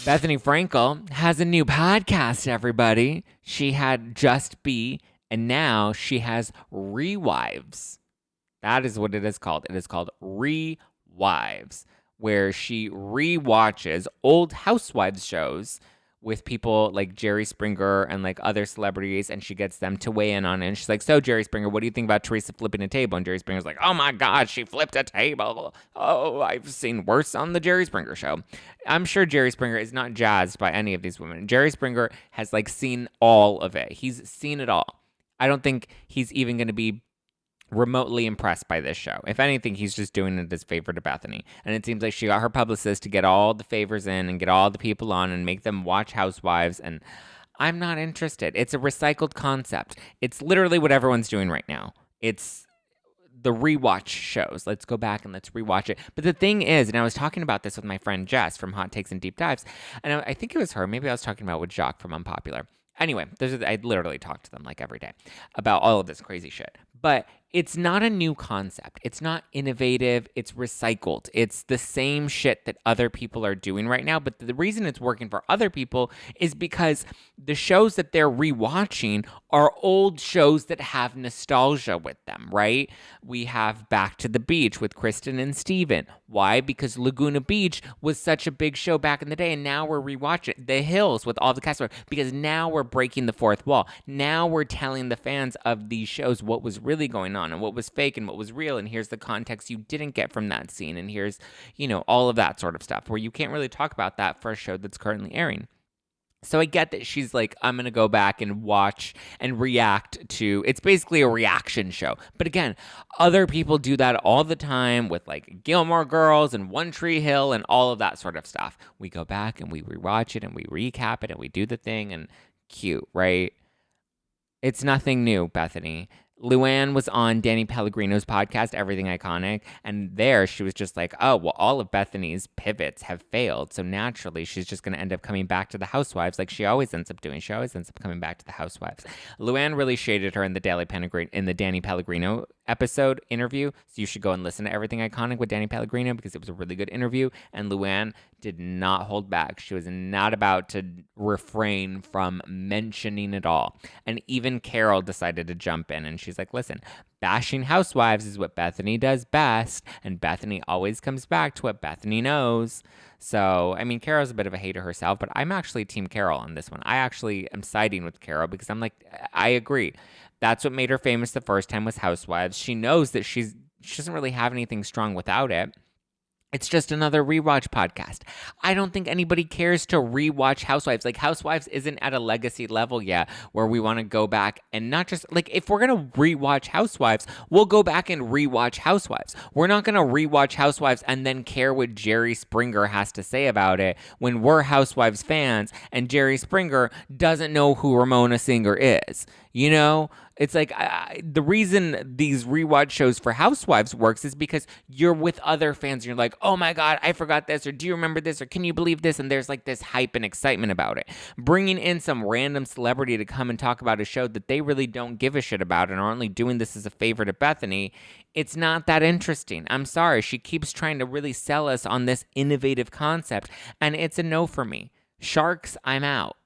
Bethenny Frankel has a new podcast, everybody. She had Just Be, and now she has Rewives. That is what it is called. It is called Rewives, where she rewatches old Housewives shows with people like Jerry Springer and like other celebrities, and she gets them to weigh in on it. And she's like, so Jerry Springer, what do you think about Teresa flipping a table? And Jerry Springer's like, oh my God, she flipped a table. Oh, I've seen worse on the Jerry Springer show. I'm sure Jerry Springer is not jazzed by any of these women. Jerry Springer has like seen all of it. He's seen it all. I don't think he's even going to be remotely impressed by this show. If anything, he's just doing it as favor to Bethenny. And it seems like she got her publicist to get all the favors in and get all the people on and make them watch Housewives. And I'm not interested. It's a recycled concept. It's literally what everyone's doing right now. It's the rewatch shows. Let's go back and let's rewatch it. But the thing is, and I was talking about this with my friend Jess from Hot Takes and Deep Dives, and I think it was her. Maybe I was talking about it with Jacques from Unpopular. Anyway, I literally talk to them like every day about all of this crazy shit. But it's not a new concept. It's not innovative. It's recycled. It's the same shit that other people are doing right now. But the reason it's working for other people is because the shows that they're rewatching are old shows that have nostalgia with them, right? We have Back to the Beach with Kristen and Steven. Why? Because Laguna Beach was such a big show back in the day, and now we're rewatching The Hills with all the cast members because now we're breaking the fourth wall. Now we're telling the fans of these shows what was really going on and what was fake and what was real, and here's the context you didn't get from that scene, and here's, all of that sort of stuff where you can't really talk about that for a show that's currently airing. So I get that she's like, I'm going to go back and watch and react to, it's basically a reaction show. But again, other people do that all the time with like Gilmore Girls and One Tree Hill and all of that sort of stuff. We go back and we rewatch it and we recap it and we do the thing, and cute, right? It's nothing new, Bethenny. Luann was on Danny Pellegrino's podcast, Everything Iconic, and there she was just like, oh, well, all of Bethenny's pivots have failed, so naturally she's just going to end up coming back to the Housewives like she always ends up doing. She always ends up coming back to the Housewives. Luann really shaded her in the Danny Pellegrino episode interview, so you should go and listen to Everything Iconic with Danny Pellegrino because it was a really good interview, and Luann did not hold back. She was not about to refrain from mentioning it all. And even Carol decided to jump in, and she's like, listen, bashing Housewives is what Bethenny does best, and Bethenny always comes back to what Bethenny knows. So, I mean, Carol's a bit of a hater herself, but I'm actually Team Carol on this one. I actually am siding with Carol because I'm like, I agree. That's what made her famous the first time was Housewives. She knows that she doesn't really have anything strong without it. It's just another rewatch podcast. I don't think anybody cares to rewatch Housewives. Like, Housewives isn't at a legacy level yet where we want to go back and not just, like, if we're going to rewatch Housewives, we'll go back and rewatch Housewives. We're not going to rewatch Housewives and then care what Jerry Springer has to say about it when we're Housewives fans and Jerry Springer doesn't know who Ramona Singer is. It's like the reason these rewatch shows for Housewives works is because you're with other fans and you're like, oh my God, I forgot this, or do you remember this, or can you believe this? And there's like this hype and excitement about it. Bringing in some random celebrity to come and talk about a show that they really don't give a shit about and are only doing this as a favor to Bethenny, it's not that interesting. I'm sorry. She keeps trying to really sell us on this innovative concept, and it's a no for me. Sharks, I'm out.